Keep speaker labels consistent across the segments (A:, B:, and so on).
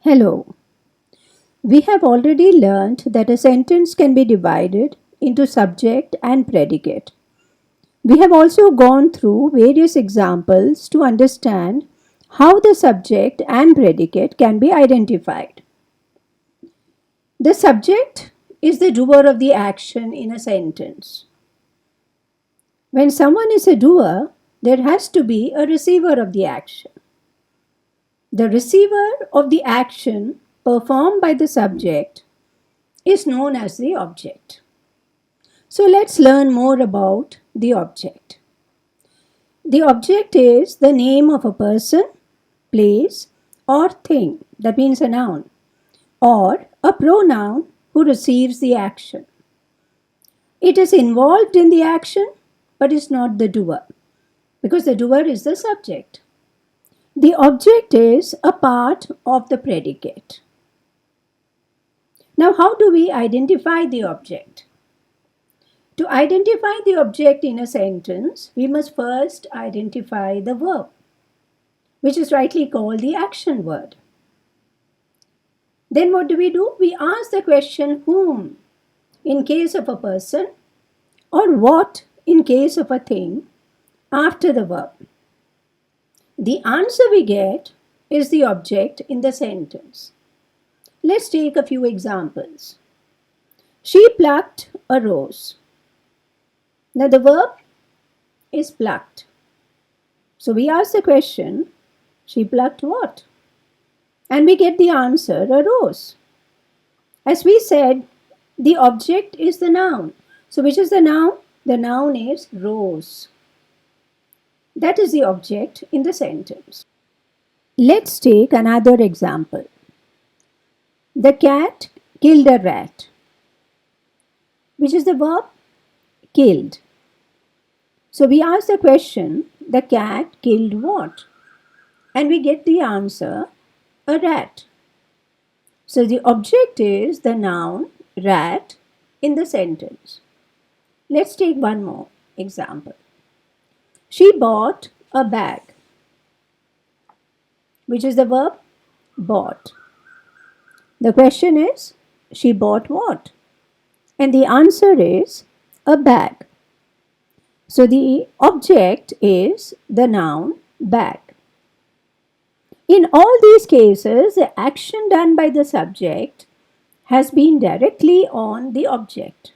A: Hello. We have already learned that a sentence can be divided into subject and predicate. We have also gone through various examples to understand how the subject and predicate can be identified. The subject is the doer of the action in a sentence. When someone is a doer, there has to be a receiver of the action. The receiver of the action performed by the subject is known as the object. So let's learn more about the object. The object is the name of a person, place, or thing, that means a noun, or a pronoun who receives the action. It is involved in the action but is not the doer, because the doer is the subject. The object is a part of the predicate. Now, how do we identify the object? To identify the object in a sentence, we must first identify the verb, which is rightly called the action word. Then what do? We ask the question whom in case of a person or what in case of a thing after the verb. The answer we get is the object in the sentence. Let's take a few examples. She plucked a rose. Now the verb is plucked. So we ask the question, she plucked what? And we get the answer, a rose. As we said, the object is the noun. So which is the noun? The noun is rose. That is the object in the sentence. Let's take another example. The cat killed a rat. Which is the verb? Killed. So we ask the question, the cat killed what? And we get the answer, a rat. So the object is the noun rat in the sentence. Let's take one more example. She bought a bag. Which is the verb? Bought. The question is, she bought what? And the answer is a bag. So the object is the noun bag. In all these cases, the action done by the subject has been directly on the object.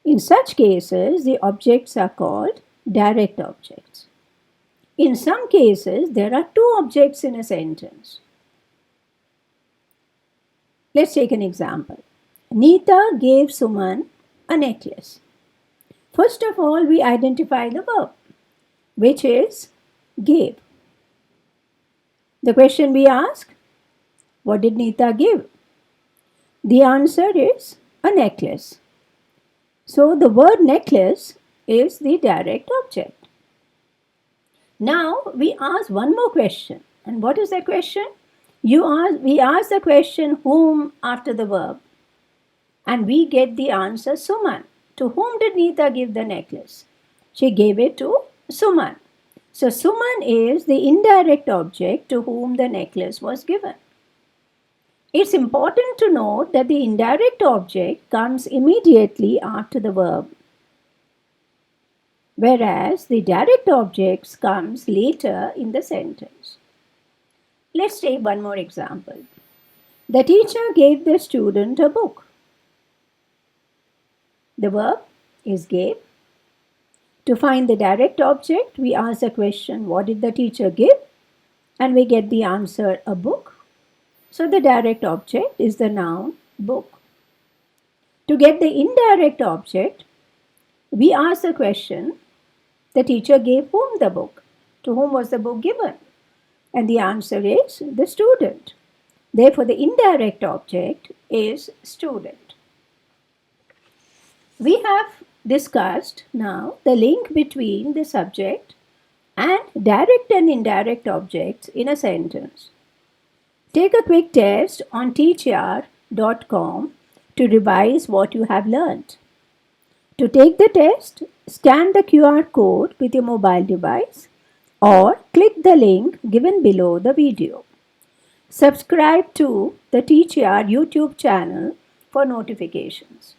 A: In such cases, the objects are called direct objects. In some cases, there are two objects in a sentence. Let's take an example. Neeta gave Suman a necklace. First of all, we identify the verb, which is gave. The question we ask, what did Neeta give? The answer is a necklace. So the word necklace is the direct object. Now we ask one more question. And what is the question? We ask the question whom after the verb. And we get the answer Suman. To whom did Neeta give the necklace? She gave it to Suman. So Suman is the indirect object to whom the necklace was given. It's important to note that the indirect object comes immediately after the verb, whereas the direct object comes later in the sentence. Let's take one more example. The teacher gave the student a book. The verb is gave. To find the direct object, we ask the question, what did the teacher give? And we get the answer, a book. So the direct object is the noun book. To get the indirect object, we ask the question, the teacher gave whom the book? To whom was the book given? And the answer is the student. Therefore, the indirect object is student. We have discussed now the link between the subject and direct and indirect objects in a sentence. Take a quick test on TeachYaar.com to revise what you have learned. To take the test, scan the QR code with your mobile device or click the link given below the video. Subscribe to the TeachYaar YouTube channel for notifications.